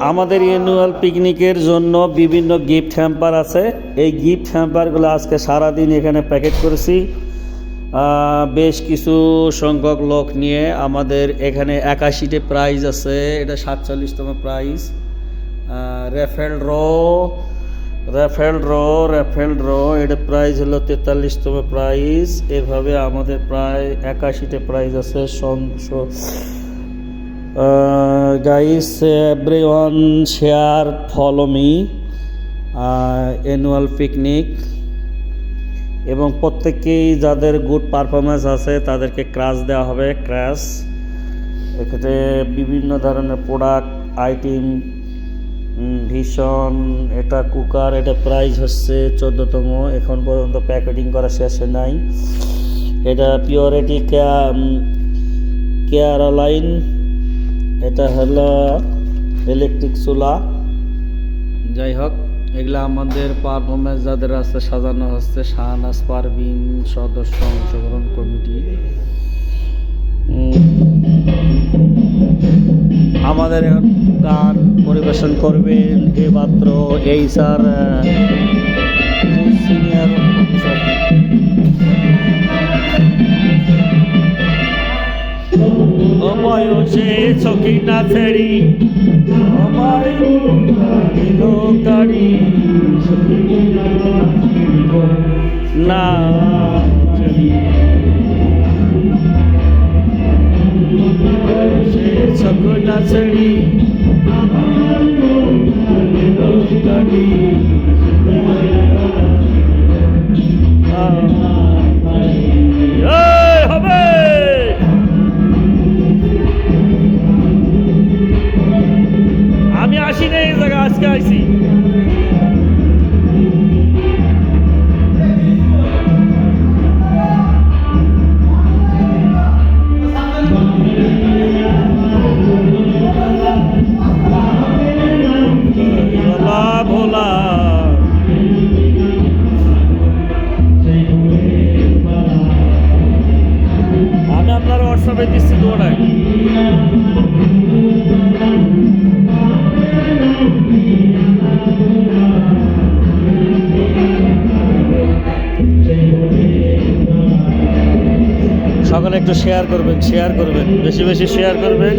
আমাদের অ্যানুয়াল পিকনিকের জন্য বিভিন্ন গিফট হ্যাম্পার আছে। এই গিফট হ্যাম্পারগুলো আজকে সারাদিন এখানে প্যাকেট করেছি। বেশ কিছু সংখ্যক লোক নিয়ে আমাদের এখানে 81টে প্রাইজ আছে, এটা 47তম প্রাইজ। র্যাফেল ড্র এটা প্রাইজ হলো 43তম প্রাইজ। এভাবে আমাদের প্রায় 81টে প্রাইজ আছে। Guys, everyone share, follow me annual picnic. এবং প্রত্যেকেই যাদের গুড পারফরমেন্স আছে তাদেরকে ক্রাশ দেওয়া হবে। ক্রাশ এক্ষেত্রে বিভিন্ন ধরনের প্রোডাক্ট আইটেম, ভীষণ এটা কুকার, এটা প্রাইস হচ্ছে 14তম, এখন পর্যন্ত প্যাকেটিং করা শেষে নাই। এটা পিওরিটি কেয়ারলাইন, এটা হলো ইলেকট্রিক চুলা। যাই হোক, এগুলা আমাদের পারফরমেন্স যাদের আছে সাজানো হচ্ছে। শাহনাজ পারভিন সদস্য অংশগ্রহণ কমিটি। আমাদের এখন গান পরিবেশন করবেন মাত্র এই স্যার, সিনিয়র অফিসার। বয়সে চকি না ছেড়ি গাড়ি না চকি না ছেড়ি গাড়ি হবে। আমি আসি না এই জায়গা, আজকে আইছি। ভোলা আমি আপনার হোয়াটসঅ্যাপে দিচ্ছি দৌড়ায়। সকলে একটু শেয়ার করবেন, বেশি বেশি শেয়ার করবেন।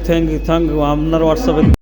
থ্যাংক ইউ আপনার হোয়াটসঅ্যাপে